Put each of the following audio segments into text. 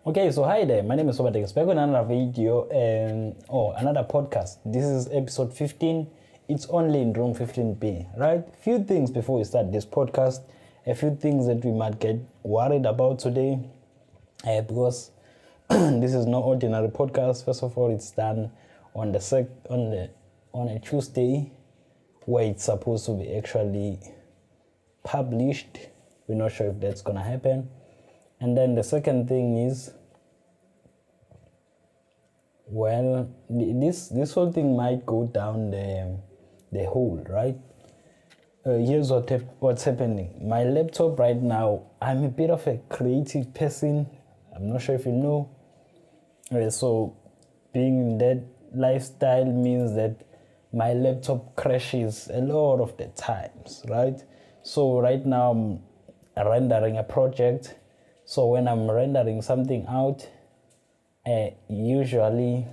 Okay, so hi there. My name is Sobatex. Back on another video or another podcast. This is episode 15. It's only in room 15B, right? Few things before we start this podcast. A few things that we might get worried about today, because this is no ordinary podcast. First of all, it's done on a Tuesday, where it's supposed to be actually published. We're not sure if that's gonna happen. And then the second thing is, well, this whole thing might go down the hole, right? Here's what's happening. My laptop right now, I'm a bit of a creative person. I'm not sure if you know. So being in that lifestyle means that my laptop crashes a lot of the times, right? So right now I'm rendering a project. So when I'm rendering something out, usually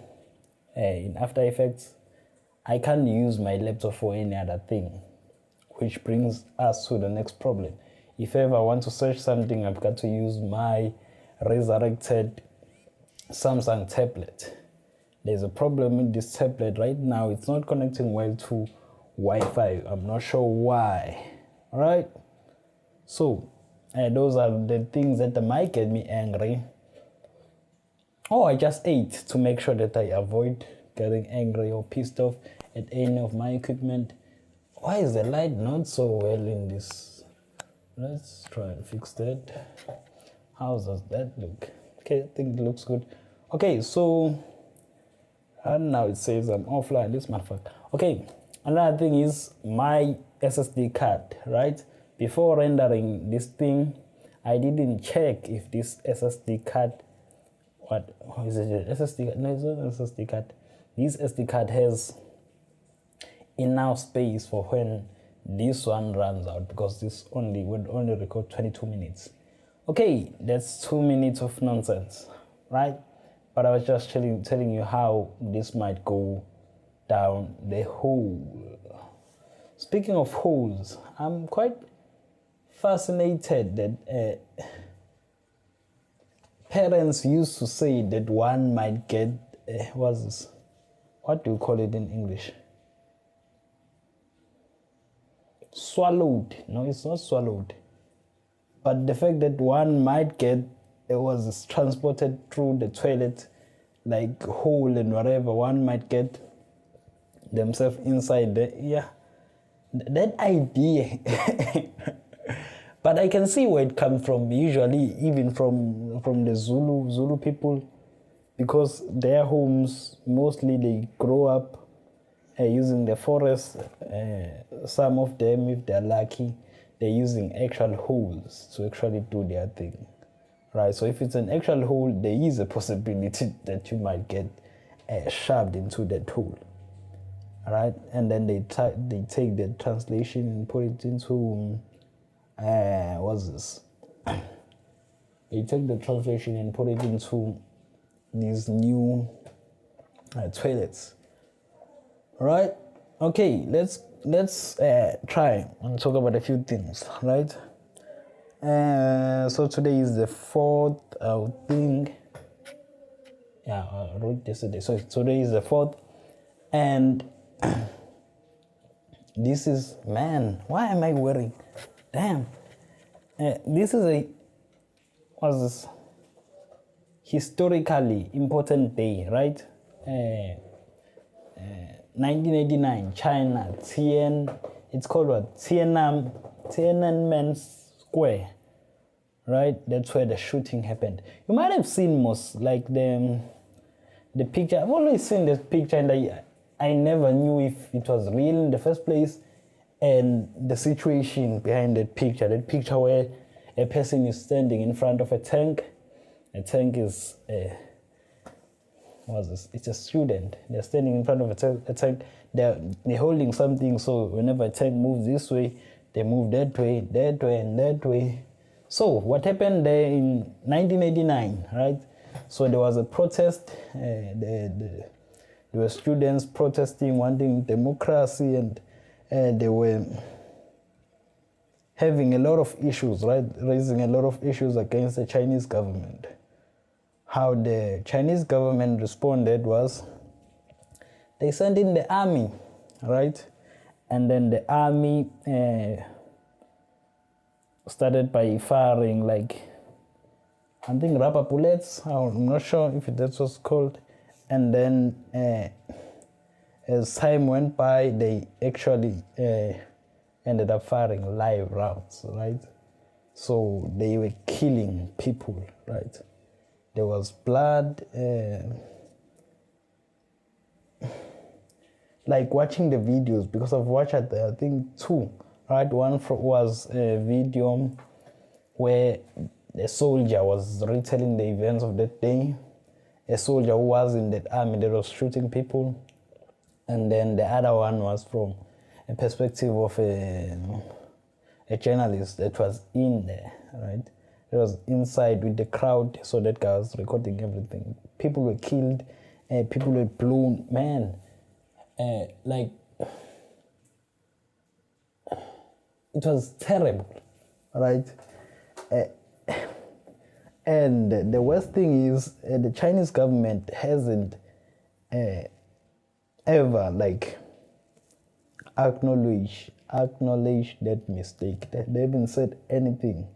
in After Effects, I can't use my laptop for any other thing, which brings us to the next problem. If ever I want to search something, I've got to use my resurrected Samsung tablet. There's a problem with this tablet right now. It's not connecting well to Wi-Fi. I'm not sure why. All right. So those are the things that might get me angry. Oh, I just ate to make sure that I avoid getting angry or pissed off at any of my equipment. Why is the light not so well in this? Let's try and fix that. How does that look? Okay, I think it looks good. Okay, so and now it says I'm offline. This motherfucker. Okay, another thing is my SSD card, right? Before rendering this thing, I didn't check if this SSD card, what is it? SSD card? No, it's not SSD card. This SD card has enough space for when this one runs out, because this would only record 22 minutes. Okay, that's 2 minutes of nonsense, right? But I was just telling you how this might go down the hole. Speaking of holes, I'm quite fascinated that parents used to say that one might get what do you call it in English? Swallowed. No, it's not swallowed. But the fact that one might get transported through the toilet, like hole and whatever, one might get themselves inside there. Yeah, that idea. But I can see where it comes from, usually even from the Zulu people, because their homes, mostly they grow up using the forest. Some of them, if they're lucky, they're using actual holes to actually do their thing, right? So if it's an actual hole, there is a possibility that you might get shoved into that hole, right? And then they take the translation and put it into what's this? They take the translation and put it into these new toilets, right? Okay, let's try and talk about a few things, right? So today is the 4th, I think. Yeah, I wrote yesterday. So today is the 4th, and this is, man, why am I wearing? Damn. This is what's this? Historically important day, right? 1989, China, it's called what? Tienanman Square, right? That's where the shooting happened. You might have seen the picture. I've always seen this picture, and I never knew if it was real in the first place. And the situation behind that picture where a person is standing in front of a tank. A tank is it's a student. They're standing in front of a tank. They're holding something, so whenever a tank moves this way, they move that way, and that way. So what happened there in 1989, right? So there was a protest. There were students protesting, wanting democracy, and they were having a lot of issues, right? Raising a lot of issues against the Chinese government. how the Chinese government responded was they sent in the army, right? And then the army started by firing like, I think, rubber bullets. I'm not sure if that's what's called. And then as time went by, they actually ended up firing live rounds, right? So they were killing people, right? There was blood. Like watching the videos, because I've watched I think two, right? One was a video where a soldier was retelling the events of that day. A soldier who was in that army that was shooting people. And then the other one was from a perspective of a journalist that was in there, right? It was inside with the crowd, so that guy was recording everything. People were killed, people were blown, man. Like, it was terrible, right? And the worst thing is the Chinese government hasn't ever like acknowledged that mistake. They haven't said anything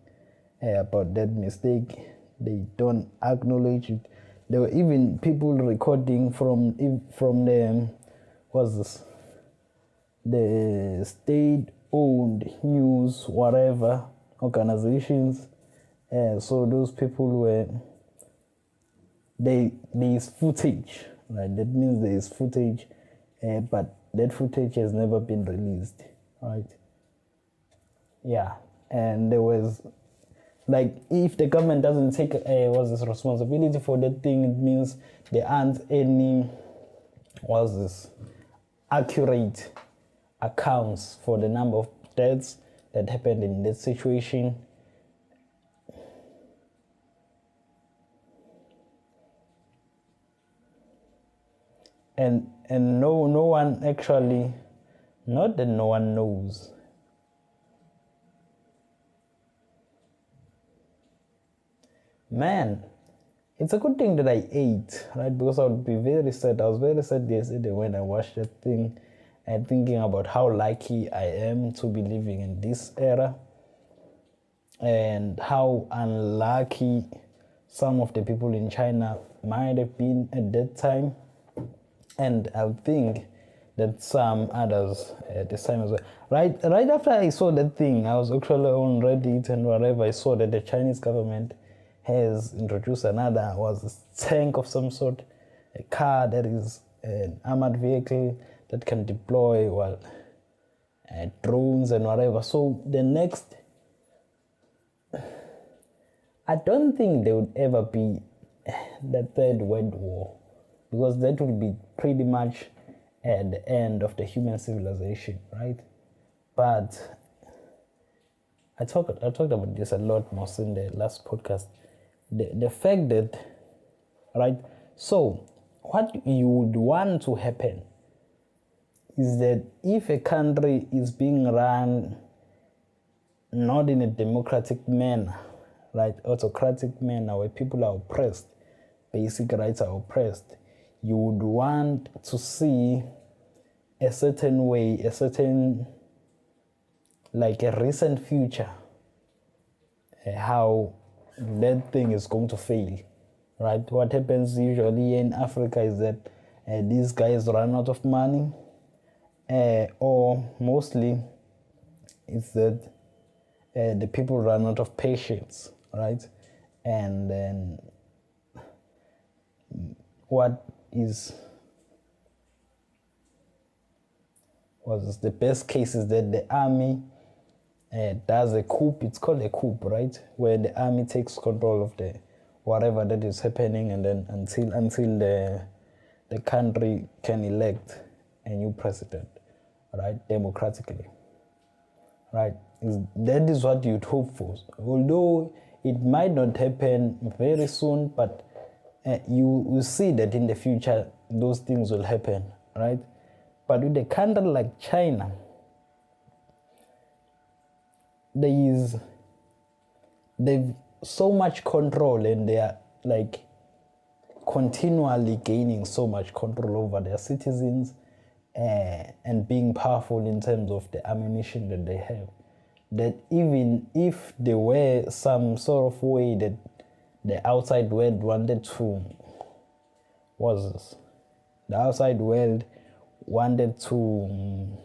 about that mistake. They don't acknowledge it. There were even people recording from the the state-owned news, whatever, organizations. So those people were, there's footage, right? That means there is footage, but that footage has never been released, right? Yeah, and there was, like, if the government doesn't take responsibility for that thing, it means there aren't any accurate accounts for the number of deaths that happened in that situation. And no one actually, not that no one knows. Man, it's a good thing that I ate, right? Because I would be very sad. I was very sad yesterday when I watched that thing and thinking about how lucky I am to be living in this era and how unlucky some of the people in China might have been at that time. And I think that some others at this time as well. Right after I saw that thing, I was actually on Reddit and wherever, I saw that the Chinese government has introduced another tank of some sort, a car that is an armored vehicle that can deploy drones and whatever. So the next, I don't think there would ever be the third world war, because that would be pretty much at the end of the human civilization, right? But I talked about this a lot more in the last podcast. The fact that, right, so what you would want to happen is that if a country is being run not in a democratic manner, right, autocratic manner, where people are oppressed, basic rights are oppressed, you would want to see a certain way, like a recent future, how that thing is going to fail, right? What happens usually in Africa is that these guys run out of money, or mostly it's that the people run out of patience, right? And then what is the best case is that the army does a coup. It's called a coup, right? Where the army takes control of the whatever that is happening, and then until the country can elect a new president, right, democratically, right? That is what you'd hope for. Although it might not happen very soon, but you will see that in the future those things will happen, right? But with a country like China, they've so much control, and they are like continually gaining so much control over their citizens and being powerful in terms of the ammunition that they have, that even if there were some sort of way that the outside world wanted to, the outside world wanted to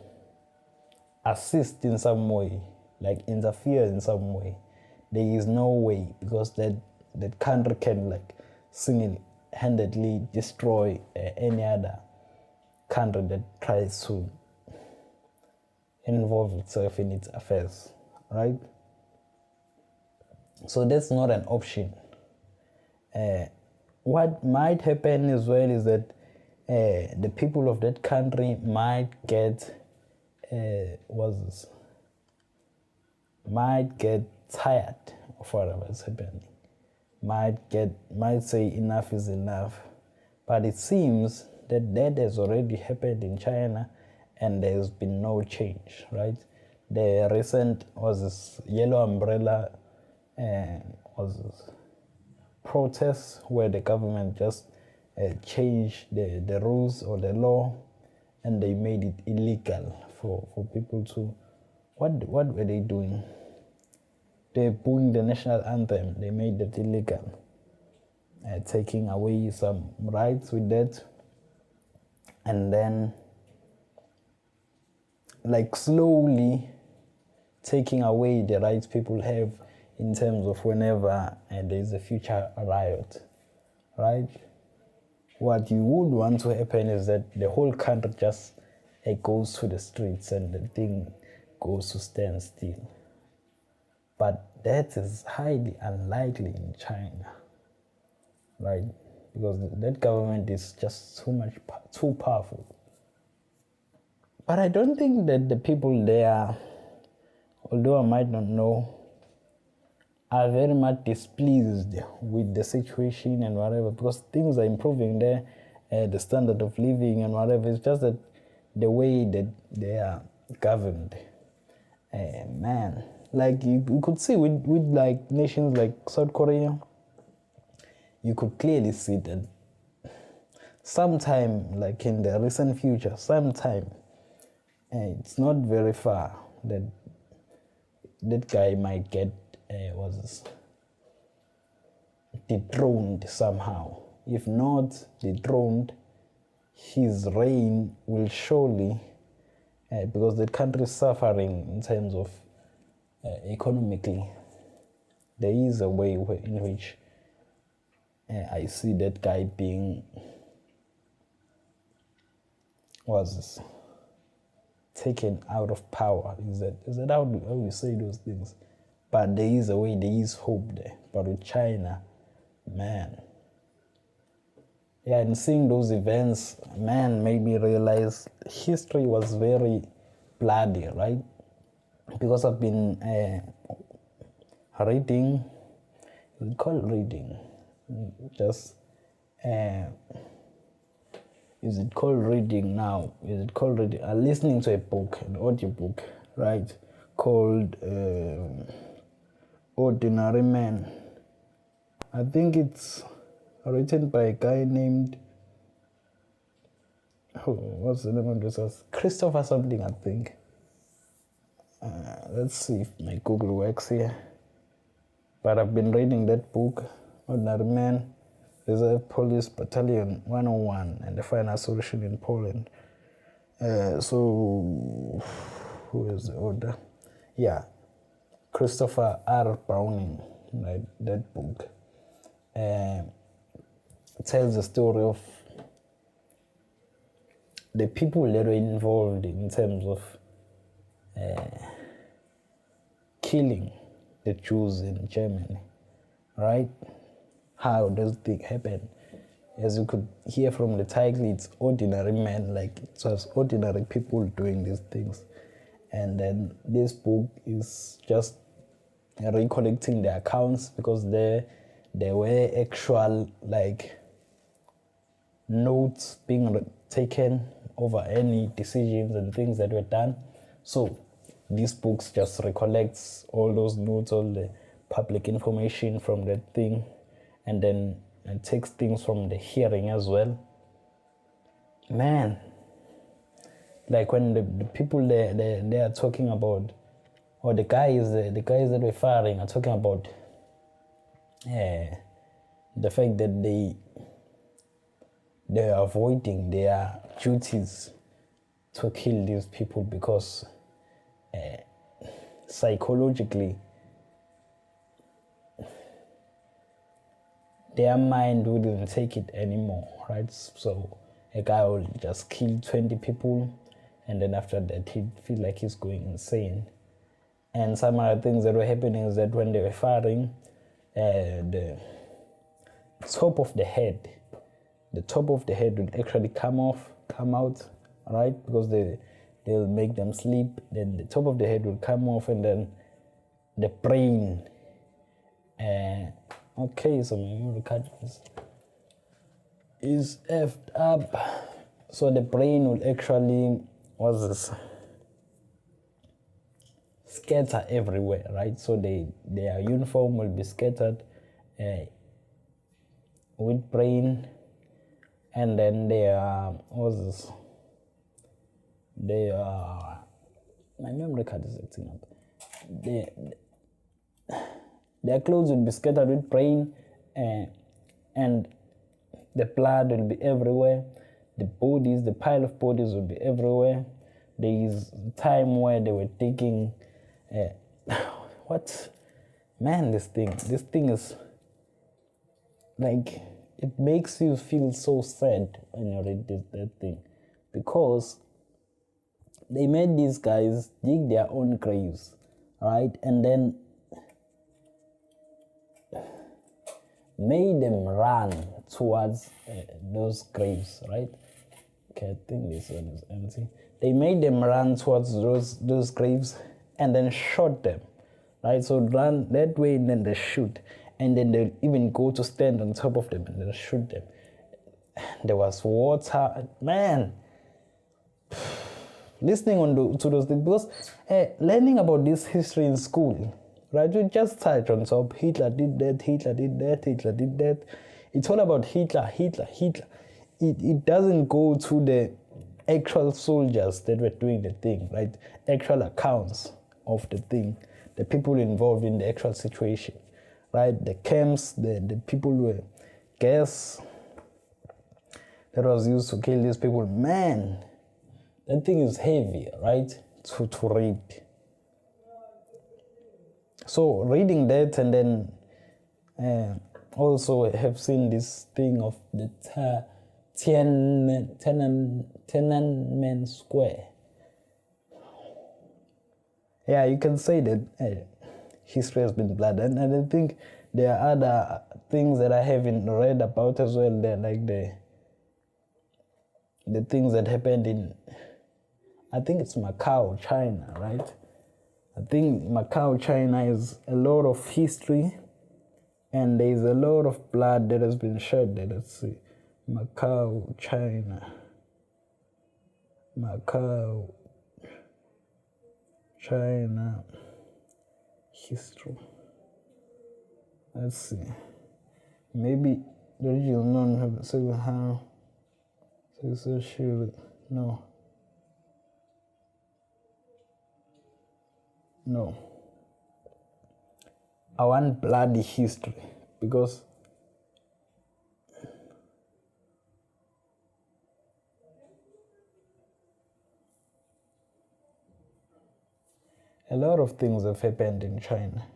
assist in some way, like interfere in some way, there is no way, because that country can like single-handedly destroy any other country that tries to involve itself in its affairs, right? So that's not an option. What might happen as well is that the people of that country might get tired of whatever is happening. Might say enough is enough. But it seems that has already happened in China and there's been no change, right? The recent yellow umbrella protests where the government just changed the rules or the law, and they made it illegal for people to, what were they doing? They booing the national anthem. They made it illegal, taking away some rights with that, and then like slowly taking away the rights people have in terms of whenever there is a future riot, right? What you would want to happen is that the whole country just goes to the streets and the thing goes to stand still. But that is highly unlikely in China, right? Because that government is just too powerful. But I don't think that the people there, although I might not know, are very much displeased with the situation and whatever, because things are improving there, the standard of living and whatever. It's just that the way that they are governed, man, like you could see with like nations like South Korea, you could clearly see that sometime, like in the recent future, it's not very far that that guy might get dethroned somehow. If not dethroned, his reign will surely, because the country is suffering in terms of economically, there is a way in which I see that guy being taken out of power. Is that how we say those things? But there is a way, there is hope there. But with China, man. Yeah, and seeing those events, man, made me realize history was very bloody, right? Because I've been reading, we call it reading, just, is it called reading now? Is it called reading? Listening to a book, an audiobook, right? Called Ordinary Man. I think it's written by a guy named, what's the name of this? Christopher something, I think. Let's see if my Google works here. But I've been reading that book, Ordinary Man. There's a Police Battalion 101 and the Final Solution in Poland. So, who is the order? Yeah, Christopher R. Browning, right? That book tells the story of the people that were involved in terms of killing the Jews in Germany, right? How does it happen? As you could hear from the title, it's ordinary men, like it was ordinary people doing these things. And then this book is just recollecting the accounts, because there were actual like notes being taken over any decisions and things that were done. So this book just recollects all those notes, all the public information from that thing, and then and takes things from the hearing as well. Man, like when the people they are talking about, or the guys that were firing are talking about the fact that they are avoiding their duties to kill these people because psychologically their mind wouldn't take it anymore, right? So a guy will just kill 20 people and then after that he'd feel like he's going insane. And some other things that were happening is that when they were firing, the top of the head would actually come out, right? Because they'll make them sleep. Then the top of the head will come off, and then the brain. Okay, so my memory card is effed up. So the brain will actually scatter everywhere, right? So their uniform will be scattered with brain, and then my memory card is acting up. Their clothes will be scattered with brain, and the blood will be everywhere. The pile of bodies will be everywhere. There is time where they were taking what? Man, this thing is like, it makes you feel so sad when you read that thing, because they made these guys dig their own graves, right? And then made them run towards those graves, right? Okay, I think this one is empty. They made them run towards those graves and then shot them, right? So run that way and then they shoot. And then they'll even go to stand on top of them and they'll shoot them. There was water. Man, listening to those things, because learning about this history in school, right? You just touch on top. Hitler did that, Hitler did that, Hitler did that. It's all about Hitler. It doesn't go to the actual soldiers that were doing the thing, right? Actual accounts of the thing, the people involved in the actual situation, right? The camps, the people were gas that was used to kill these people. Man, that thing is heavy, right? To read. So reading that, and then also have seen this thing of the Tienanman Square. Yeah, you can say that history has been blood, and I think there are other things that I haven't read about as well. They're like the things that happened in, I think it's Macau, China, right? I think Macau, China is a lot of history, and there's a lot of blood that has been shed there. Let's see. Macau, China. Macau, China. History. Let's see. Maybe the original known have said how. So sure. No. I want bloody history, because a lot of things have happened in China.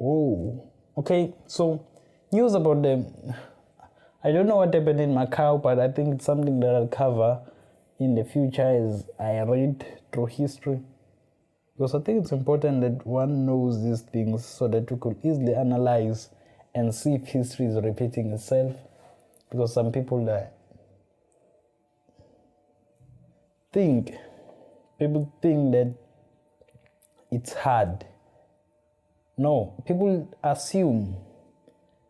Whoa. Okay, so news about I don't know what happened in Macau, but I think it's something that I'll cover in the future as I read through history. Because I think it's important that one knows these things so that we could easily analyze and see if history is repeating itself. Because some people think that it's hard No, people assume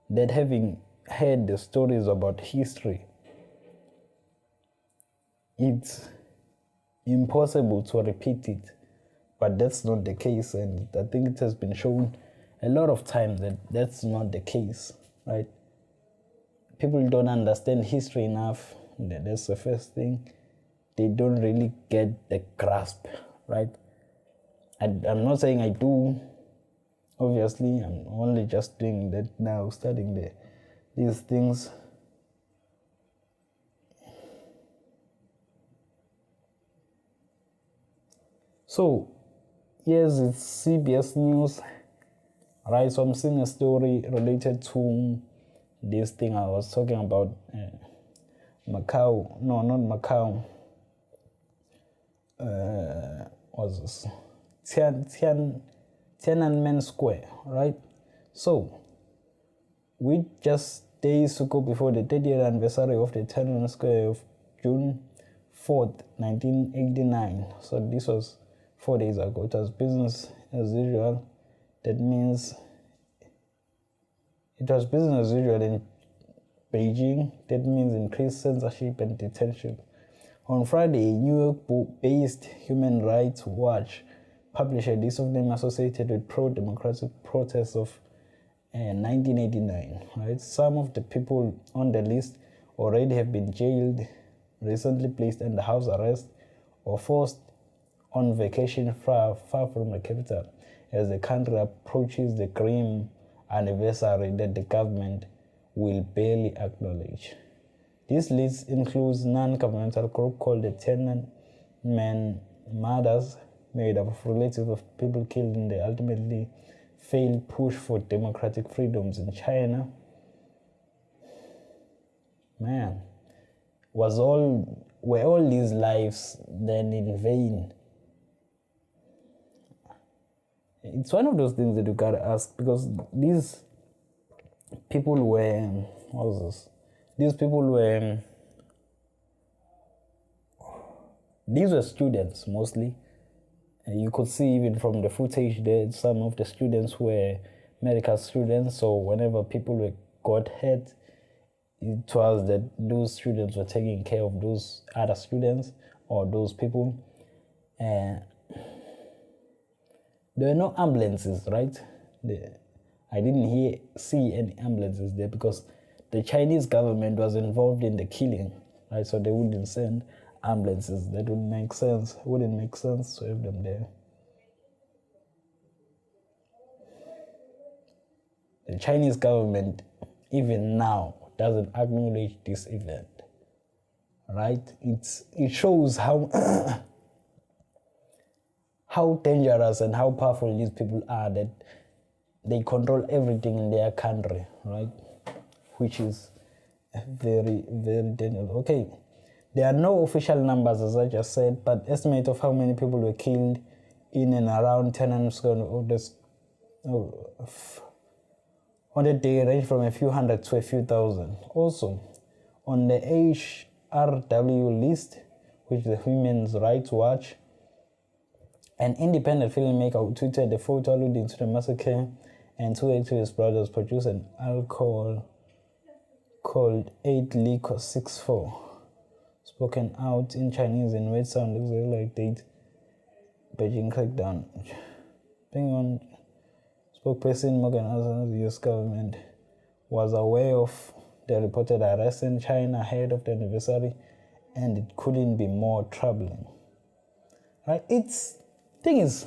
that having heard the stories about history, it's impossible to repeat it. But that's not the case, and I think it has been shown a lot of times that that's not the case, right? People don't understand history enough. That's the first thing. They don't really get the grasp, right? I'm not saying I do. Obviously, I'm only just doing that now, studying these things. So, yes, it's CBS News, right? So I'm seeing a story related to this thing I was talking about. Macau, no, not Macau. Was this? Tienanman Square, right? So, we just days ago before the 30th anniversary of the Tienanmen Square of June 4th, 1989. So this was 4 days ago. It was business as usual. That means it was business as usual in Beijing. That means increased censorship and detention. On Friday, New York-based Human Rights Watch published a list of names associated with pro-democratic protests of 1989. Right? Some of the people on the list already have been jailed, recently placed under house arrest, or forced on vacation far from the capital as the country approaches the grim anniversary that the government will barely acknowledge. This list includes non-governmental group called the Tienanman Mothers, made up of relatives of people killed in the ultimately failed push for democratic freedoms in China. Man, were all these lives then in vain? It's one of those things that you gotta ask, because these people were, these were students mostly. And you could see even from the footage that some of the students were medical students, so whenever people got hurt, it was that those students were taking care of those other students or those people. There were no ambulances, right? I didn't see any ambulances there because the Chinese government was involved in the killing, right? So they wouldn't send ambulances. That wouldn't make sense to have them there. The Chinese government, even now, doesn't acknowledge this event, right? It shows how how dangerous and how powerful these people are, that they control everything in their country, right? Which is very, very dangerous. Okay, there are no official numbers, as I just said, but estimate of how many people were killed in and around Tiananmen Square on the day range from a few hundred to a few thousand. Also, on the HRW list, which is the Human Rights Watch, an independent filmmaker tweeted a photo alluding to the massacre, and two activist brothers produced an alcohol called 8 Liquor 64, spoken out in Chinese in words sound exactly like date Beijing crackdown. Being spokesperson Morgan Assange, the US government was aware of the reported arrest in China ahead of the anniversary, and it couldn't be more troubling. Right? Thing is,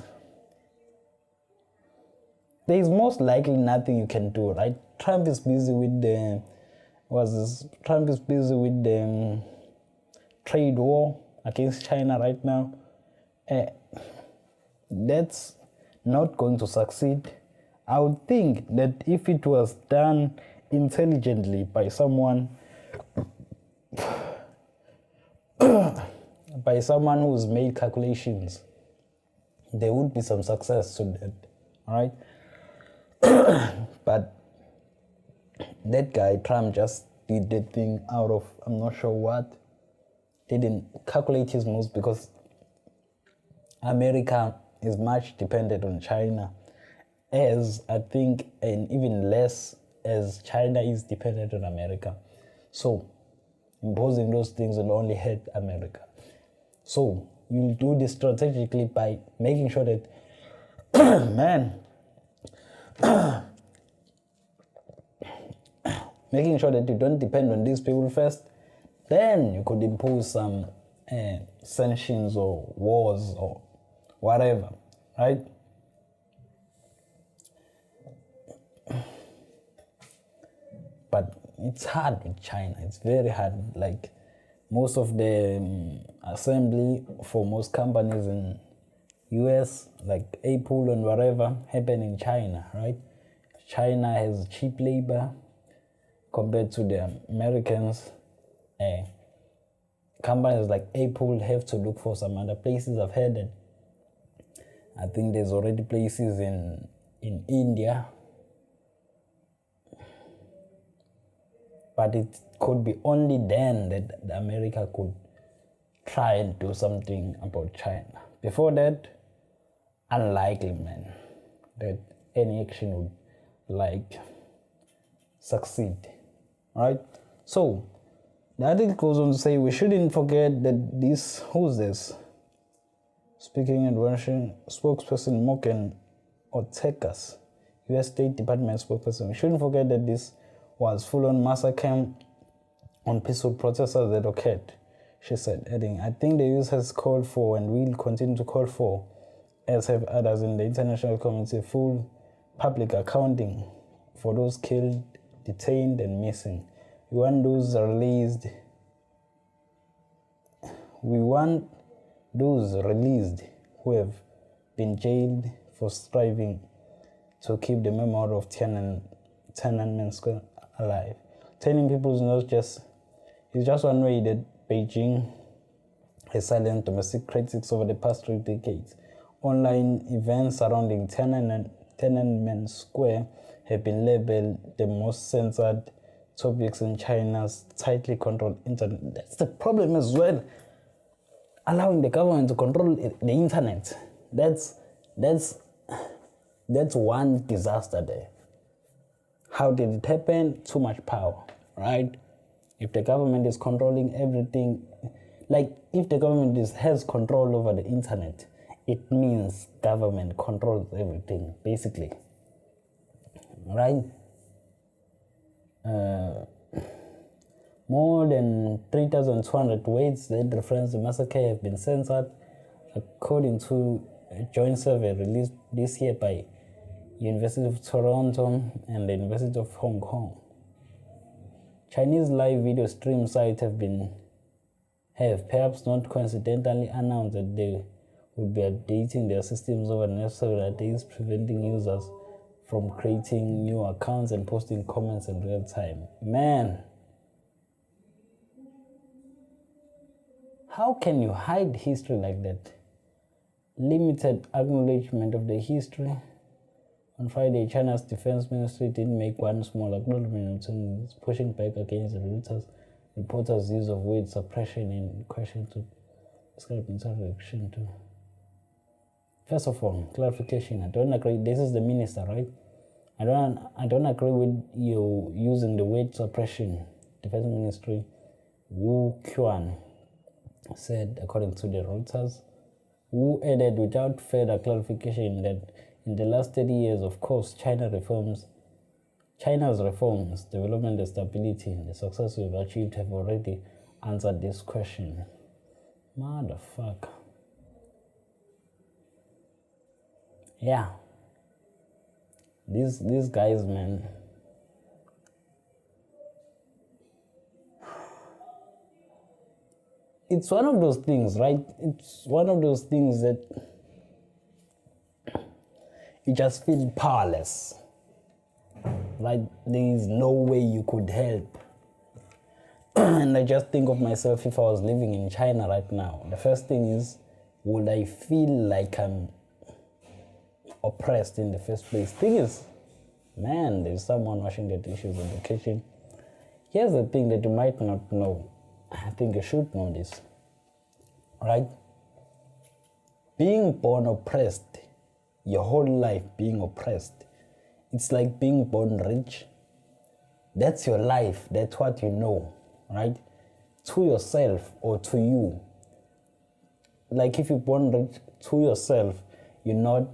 there is most likely nothing you can do, right? Trump is busy with the trade war against China right now. That's not going to succeed. I would think that if it was done intelligently by someone who's made calculations, there would be some success to that, all right? But that guy, Trump, just did that thing out of, I'm not sure what, didn't calculate his moves, because America is much dependent on China. as I think, and even less as China is dependent on America. So imposing those things will only hurt America. So you'll do this strategically by making sure that, making sure that you don't depend on these people first. Then you could impose some sanctions or wars or whatever, right? But it's hard with China. It's very hard. Like most of the assembly for most companies in US, like Apple and whatever, happen in China, right? China has cheap labor compared to the Americans. Companies like Apple have to look for some other places. I've heard that I think there's already places in India, but it could be only then that America could try and do something about China. Before that, unlikely, man, that any action would like succeed, right? So the article goes on to say we shouldn't forget that this, who's this? Speaking in Russian, spokesperson Morgan Ortegas, US State Department spokesperson. We shouldn't forget that this was full-on massacre on peaceful protesters that occurred, she said, adding, I think the US has called for and will continue to call for, as have others in the international community, full public accounting for those killed, detained, and missing. We want those released. We want those released who have been jailed for striving to keep the memory of Tienanman Square alive. Telling people is just one way that Beijing has silenced domestic critics over the past 3 decades. Online events surrounding Tienanmen Square have been labeled the most censored topics in China's tightly controlled internet. That's the problem as well. Allowing the government to control the internet. That's one disaster there. How did it happen? Too much power, right? If the government is controlling everything, like if the government has control over the internet, it means government controls everything, basically, right? More than 3,200 words that reference the massacre have been censored, according to a joint survey released this year by University of Toronto and the University of Hong Kong. Chinese live video stream sites have perhaps not coincidentally announced that they would be updating their systems over the next several days, preventing users from creating new accounts and posting comments in real time. Man, how can you hide history like that? Limited acknowledgement of the history. On Friday, China's defense ministry did make one small acknowledgement on pushing back against the reporters' use of word suppression in question to describe insurrection too. First of all, clarification. I don't agree. This is the minister, right? I don't agree with you using the word suppression. Defense Ministry Wu Quan said, according to the Reuters. Wu added without further clarification that in the last 30 years, of course, China's reforms, development and stability, the success we've achieved have already answered this question. Motherfucker. Yeah. These guys, man. It's one of those things, right? It's one of those things that you just feel powerless. Like there is no way you could help. And I just think of myself if I was living in China right now. The first thing is, would I feel like I'm oppressed in the first place? Thing is, man, there's someone washing the dishes in the kitchen. Here's the thing that you might not know. I think you should know this, right? Being born oppressed your whole life being oppressed. It's like being born rich. That's your life. That's what you know, right? To yourself or to you. Like if you're born rich to yourself, you're not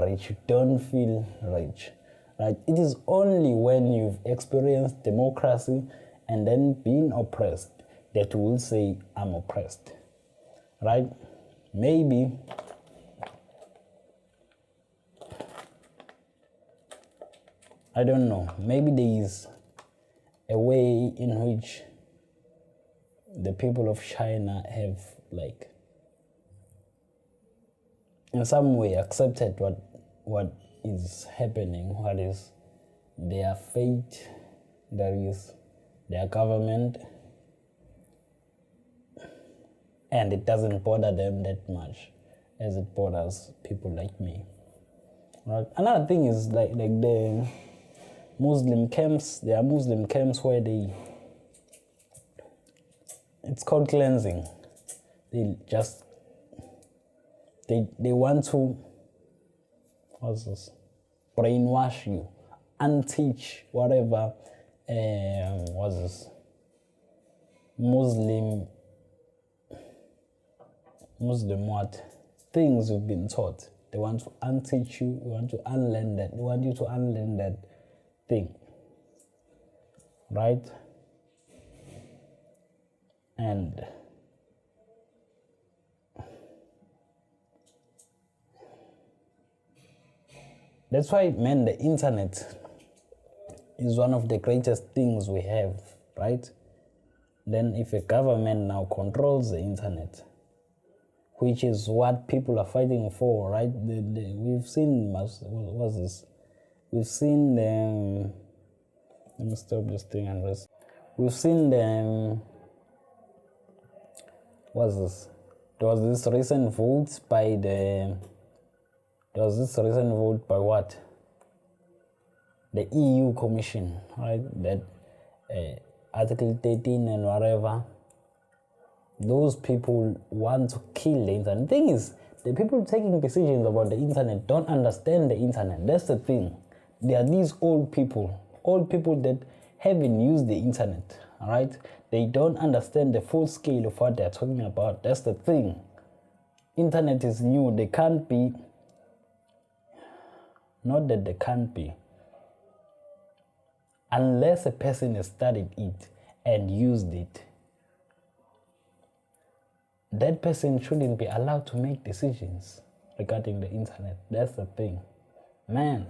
rich. You don't feel rich, right? It is only when you've experienced democracy and then been oppressed that you will say, I'm oppressed, right? Maybe I don't know, maybe there is a way in which the people of China have, like, in some way accepted what is happening, what is their fate, that is their government, and it doesn't bother them that much as it bothers people like me. Right? Another thing is like the Muslim camps. There are Muslim camps where it's called cleansing. They want to, brainwash you, unteach whatever Muslim what things you've been taught. They want to unteach you. They want to unlearn that. They want you to unlearn that thing, right? And that's why, man, the internet is one of the greatest things we have, right? Then if a government now controls the internet, which is what people are fighting for, right? We've seen, what's this? We've seen them, let me stop this thing and rest. We've seen them, what's this? There was this recent vote by what? The EU Commission, right? That Article 13 and whatever. Those people want to kill the internet. The thing is, the people taking decisions about the internet don't understand the internet. That's the thing. There are these old people that haven't used the internet, all right? They don't understand the full scale of what they're talking about. That's the thing. Internet is new. They can't be, not that they can't be, unless a person has studied it and used it, that person shouldn't be allowed to make decisions regarding the internet. That's the thing, man.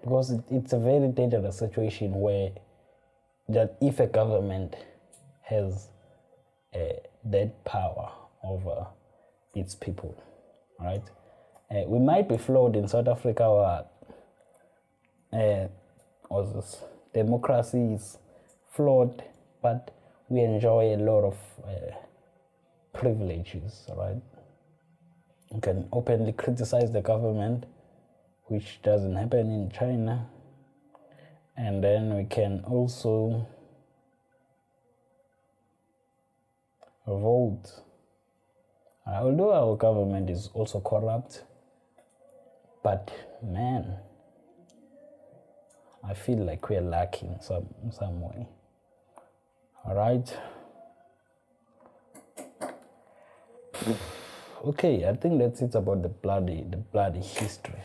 Because it's a very dangerous situation where that if a government has that power over its people, right? We might be flawed in South Africa, where democracy is flawed, but we enjoy a lot of privileges, right? You can openly criticize the government, which doesn't happen in China, and then we can also vote. Although our government is also corrupt, but man, I feel like we're lacking some way. All right. Okay, I think that's it about the bloody history.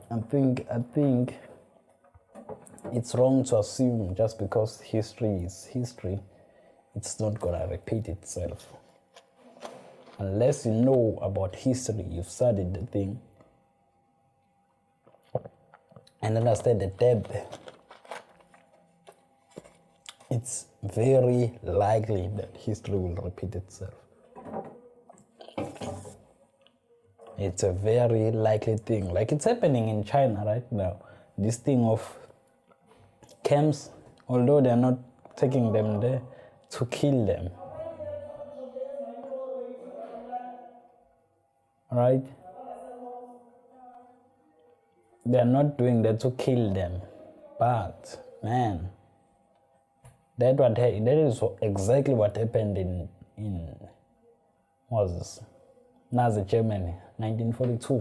I think it's wrong to assume just because history is history, it's not gonna repeat itself. Unless you know about history, you've studied the thing and understand the depth, it's very likely that history will repeat itself. It's a very likely thing. Like it's happening in China right now. This thing of camps, although they're not taking them there to kill them. Right? They're not doing that to kill them. But, man, that is exactly what happened in Nazi Germany, 1942,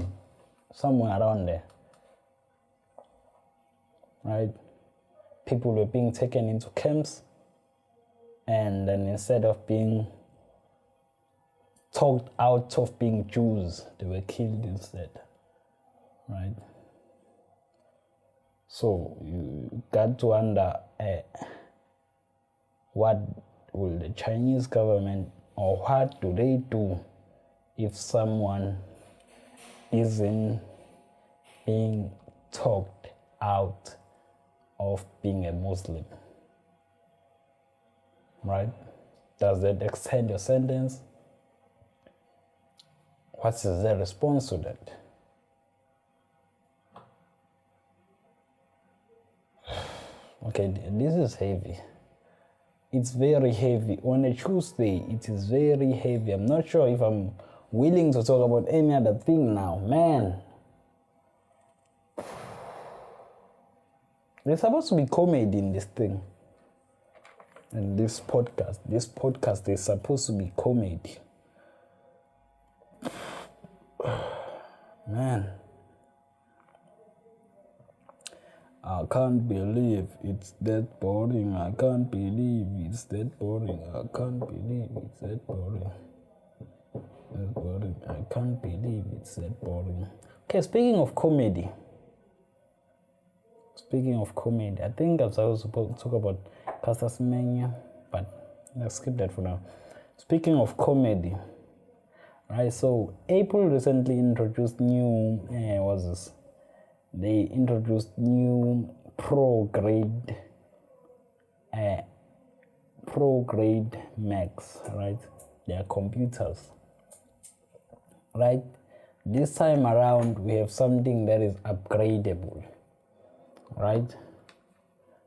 somewhere around there, right? People were being taken into camps, and then instead of being talked out of being Jews, they were killed instead, right? So you got to wonder, what will the Chinese government, or what do they do if someone isn't being talked out of being a Muslim, right? Does that extend your sentence? What is their response to that? Okay, this is heavy. It's very heavy. On a Tuesday, it is very heavy. I'm not sure if I'm willing to talk about any other thing now. Man, there's supposed to be comedy in this thing. And this podcast is supposed to be comedy. Man, I can't believe it's that boring. I can't believe it's that boring. I can't believe it's that boring. That's boring. I can't believe it's that boring. Okay, speaking of comedy, I think I was supposed to talk about Caster Semenya, but let's skip that for now. Speaking of comedy, right? So Apple recently introduced new, They introduced new pro grade Macs, right? They are computers, right? This time around, we have something that is upgradable, right?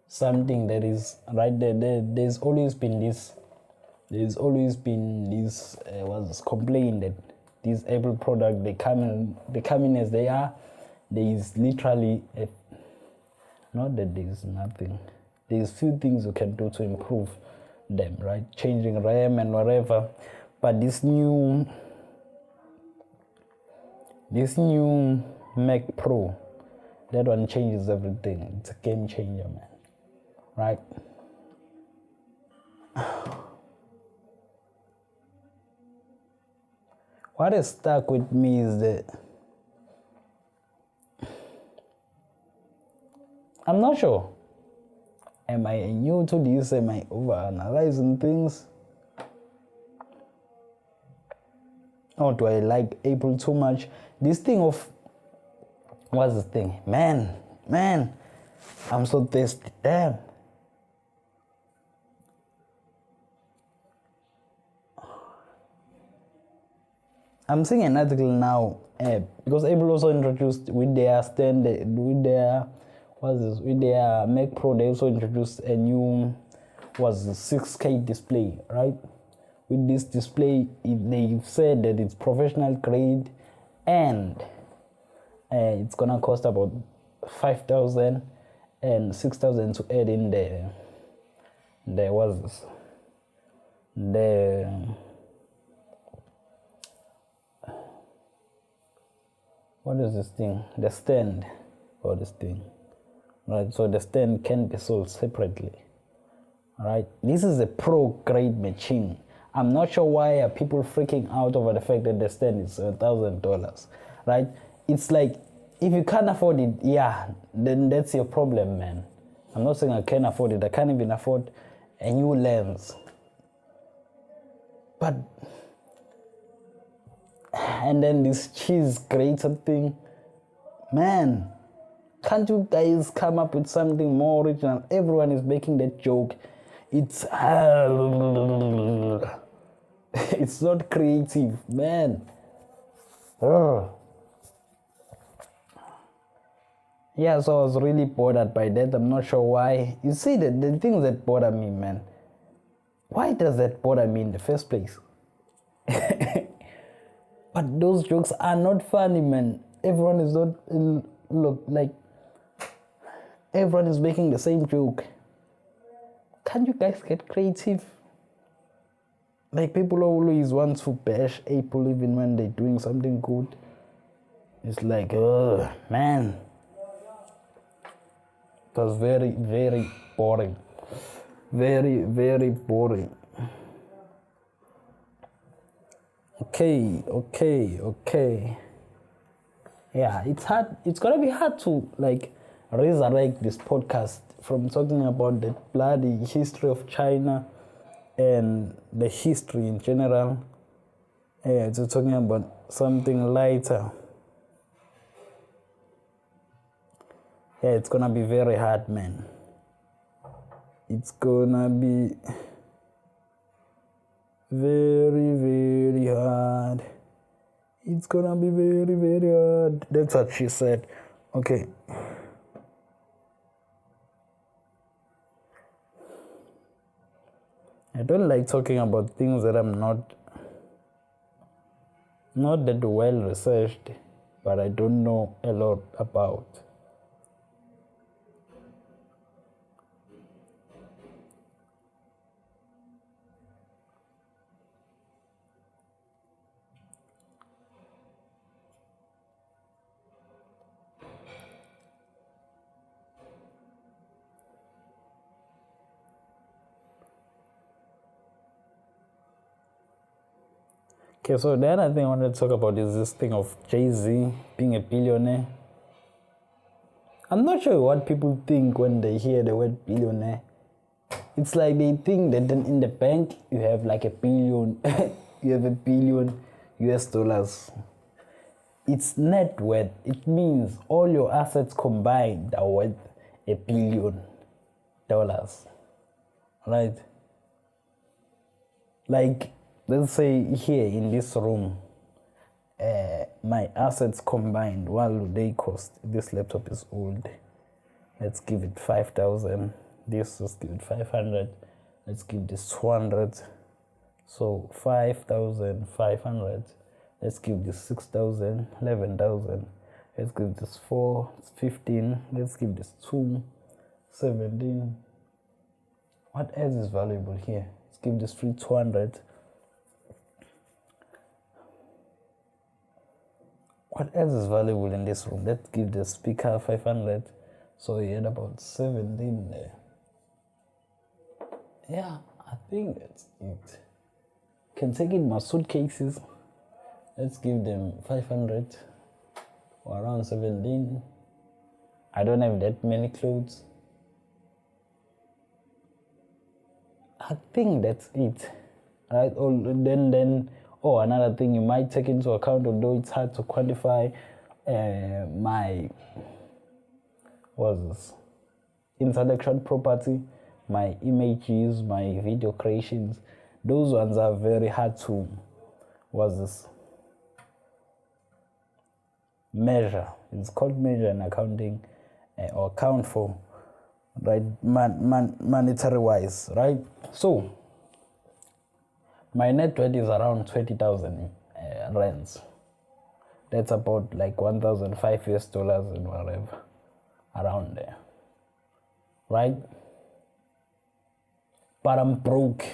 Something that is right there. There's always been this complaint that these Apple products, they come in as they are. There is literally not that there is nothing. There's few things you can do to improve them, right? Changing RAM and whatever. But this new Mac Pro, that one changes everything. It's a game changer, man. Right? What is stuck with me is that I'm not sure. Am I new to this? Am I over-analyzing things? Or do I like Apple too much? This thing of, what's the thing? Man, I'm so thirsty. Damn. I'm seeing an article now, because Apple also introduced with their Mac Pro, they also introduced a new 6K display, right? With this display, they've said that it's professional grade, and it's gonna cost about $5,000 and $6,000 to add in what is this thing? The stand for this thing, right? So the stand can be sold separately, right? This is a pro grade machine. I'm not sure why are people freaking out over the fact that the stand is $1,000, right? It's like, if you can't afford it, yeah, then that's your problem, man. I'm not saying I can't afford it. I can't even afford a new lens. But, and then this cheese grater thing, man, can't you guys come up with something more original? Everyone is making that joke. It's it's not creative, man. Yeah, so I was really bothered by that. I'm not sure why. You see, the things that bother me, man. Why does that bother me in the first place? But those jokes are not funny, man. Everyone is not, everyone is making the same joke. Can't you guys get creative? Like, people always want to bash Apple even when they're doing something good. It's like, oh man, it was very, very boring. Very, very boring. Okay. Yeah, it's hard. It's gonna be hard to like resurrect this podcast from talking about the bloody history of China and the history in general. Yeah, to talking about something lighter. Yeah, it's gonna be very hard, man. It's gonna be very, very hard. It's gonna be very, very hard. That's what she said. Okay. I don't like talking about things that I'm not that well researched, but I don't know a lot about. Okay, so the other thing I wanted to talk about is this thing of Jay-Z being a billionaire. I'm not sure what people think when they hear the word billionaire. It's like they think that then in the bank you have like a billion, you have $1 billion US. It's net worth. It means all your assets combined are worth $1 billion. Right? Like, let's say here in this room, my assets combined, what do they cost? This laptop is old. Let's give it 5,000. This, let's give it 500. Let's give this 200. So 5,500. Let's give this 6,000, 11,000. Let's give this 4, 15. Let's give this 2, 17. What else is valuable here? Let's give this 3, 200. What else is valuable in this room? Let's give the speaker 500. So you had about 17 there. Yeah, I think that's it. Can take in my suitcases. Let's give them 500 or around 17. I don't have that many clothes. I think that's it. Right? Oh, another thing you might take into account, although it's hard to quantify, my intellectual property, my images, my video creations. Those ones are very hard to measure. It's called measure in accounting, or account for, right? Monetary wise, right? So my net worth is around 20,000 rands. That's about like 1,005 US dollars and whatever, around there, right? But I'm broke.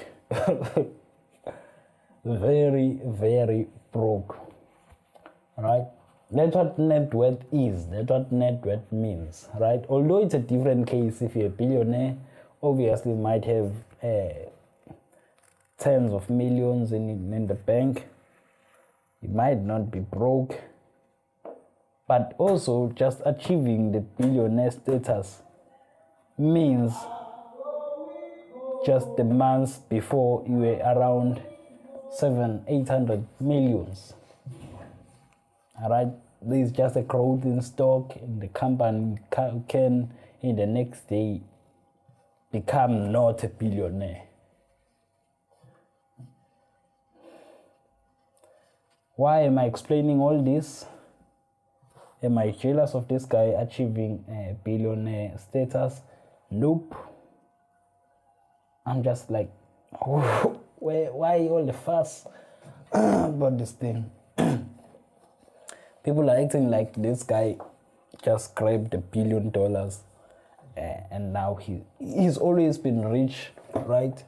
Very, very broke, right? That's what net worth is. That's what net worth means, right? Although it's a different case. If you're a billionaire, obviously you might have tens of millions in the bank. You might not be broke, but also just achieving the billionaire status means just the months before you were around 700-800 millions. All right, this is just a growth in stock, and the company can in the next day become not a billionaire. Why am I explaining all this? Am I jealous of this guy achieving a billionaire status? Nope. I'm just like, why all the fuss about this thing? People are acting like this guy just grabbed $1 billion, and now he's always been rich, right?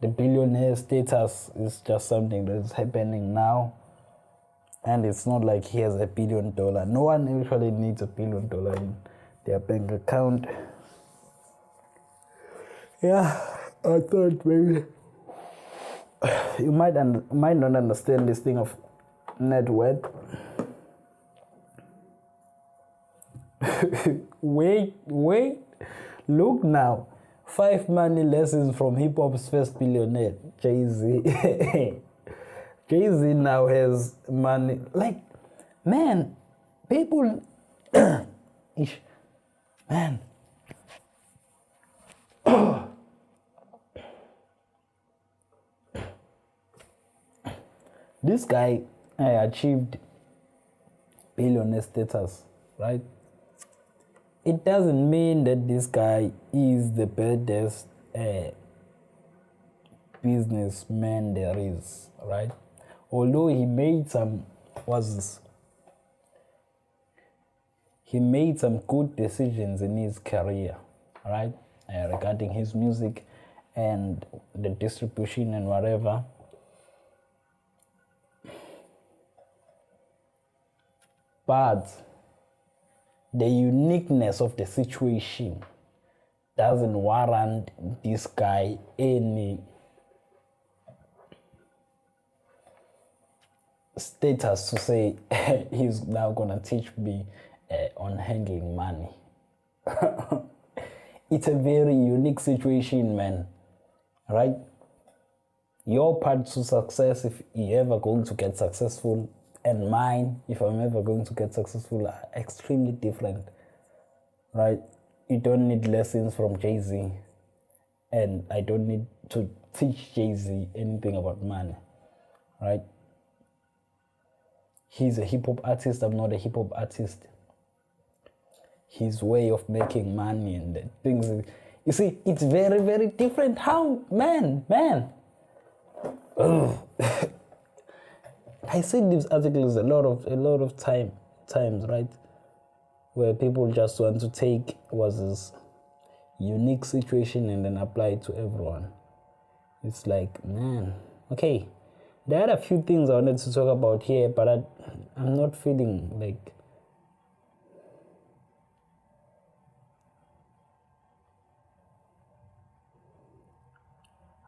the billionaire status is just something that's happening now. And it's not like he has $1 billion. No one actually needs $1 billion in their bank account. Yeah, I thought maybe you might not understand this thing of net worth. wait, look now. 5 money lessons from hip hop's first billionaire, Jay-Z. Jay-Z now has money. Like, man, people, man. This guy achieved billionaire status, right? It doesn't mean that this guy is the baddest businessman there is, right? Although he made some good decisions in his career, right? Regarding his music and the distribution and whatever. But the uniqueness of the situation doesn't warrant this guy any status to say he's now gonna teach me on handling money. It's a very unique situation, man, right? Your path to success, if you're ever going to get successful, and mine, if I'm ever going to get successful, are extremely different, right? You don't need lessons from Jay-Z, and I don't need to teach Jay-Z anything about money, right? He's a hip-hop artist, I'm not a hip-hop artist. His way of making money and the things, you see, it's very, very different. How, man. I see these articles a lot of times, right? Where people just want to take this unique situation and then apply it to everyone. It's like, man, okay. There are a few things I wanted to talk about here, but I'm not feeling like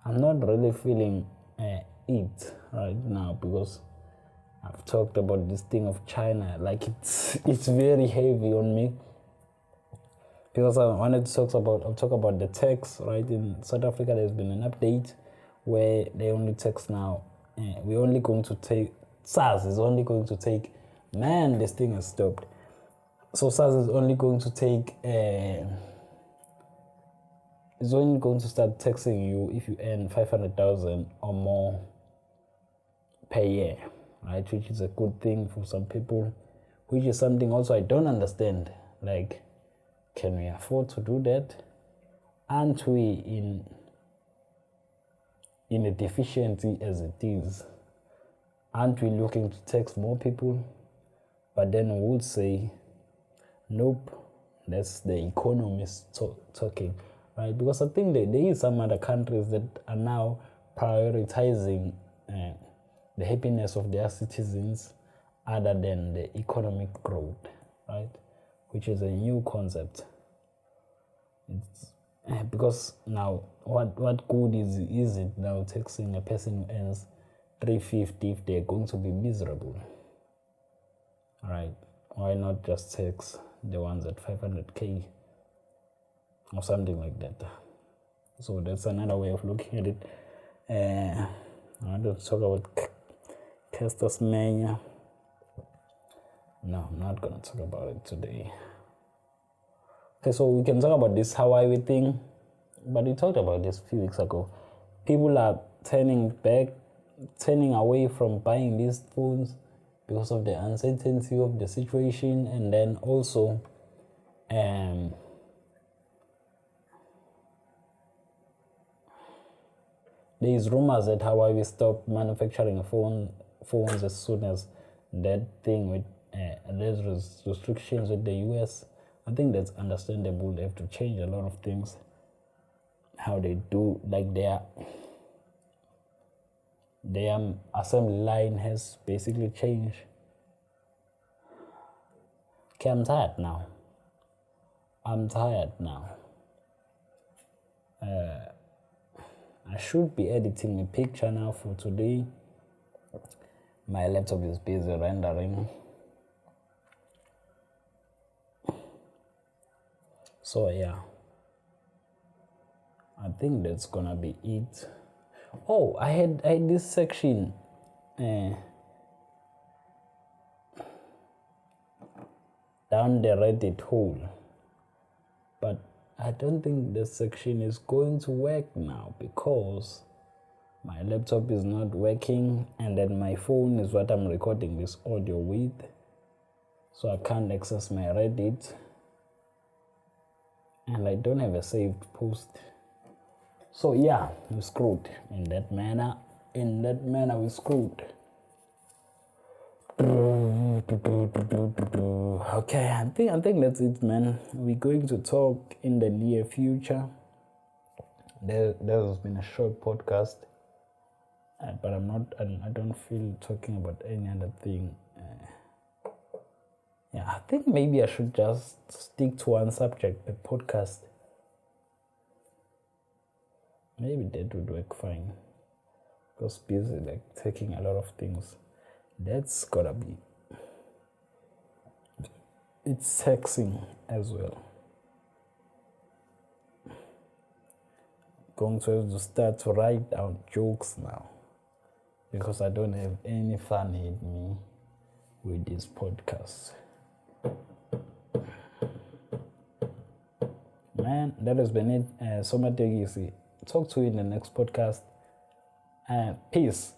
I'm not really feeling it right now, because I've talked about this thing of China. Like, it's very heavy on me, because I wanted to talk about the tax, right? In South Africa, there's been an update where they only tax now. We're only going to take, SARS is only going to take, man, this thing has stopped. So SARS is only going to take, it's only going to start taxing you if you earn 500,000 or more per year, right? Which is a good thing for some people, which is something also I don't understand. Like, can we afford to do that? Aren't we in a deficiency as it is? Aren't we looking to tax more people? But then we would say, nope, that's the economists talking, right? Because I think that there is some other countries that are now prioritizing the happiness of their citizens other than the economic growth, right? Which is a new concept. It's, because now, what good is it now taxing a person who earns 350 if they're going to be miserable, right? Why not just tax the ones at 500k or something like that? So that's another way of looking at it. I want to talk about Castor's Mania. No, I'm not going to talk about it today. Okay, so we can talk about this Hawaii thing, but we talked about this a few weeks ago. People are turning away from buying these phones because of the uncertainty of the situation, and then also there is rumors that Hawaii will stop manufacturing phones as soon as that thing with there's restrictions with the US. I think that's understandable. They have to change a lot of things, how they do, like The assembly line has basically changed. Okay, I'm tired now. I should be editing a picture now for today. My laptop is busy rendering. So yeah, I think that's gonna be it. Oh, I had this section down the Reddit hole, but I don't think this section is going to work now because my laptop is not working, and then my phone is what I'm recording this audio with, so I can't access my Reddit, and I don't have a saved post. So yeah, we're screwed in that manner. We're screwed. Okay, I think that's it, man. We're going to talk in the near future. There has been a short podcast, but I don't feel talking about any other thing. Yeah, I think maybe I should just stick to one subject, the podcast. Maybe that would work fine. Because busy, like taking a lot of things. That's gotta be. It's taxing as well. Going to have to start to write down jokes now, because I don't have any fun in me with this podcast. Man, that has been it. Soma Tegisi. Talk to you in the next podcast. Peace.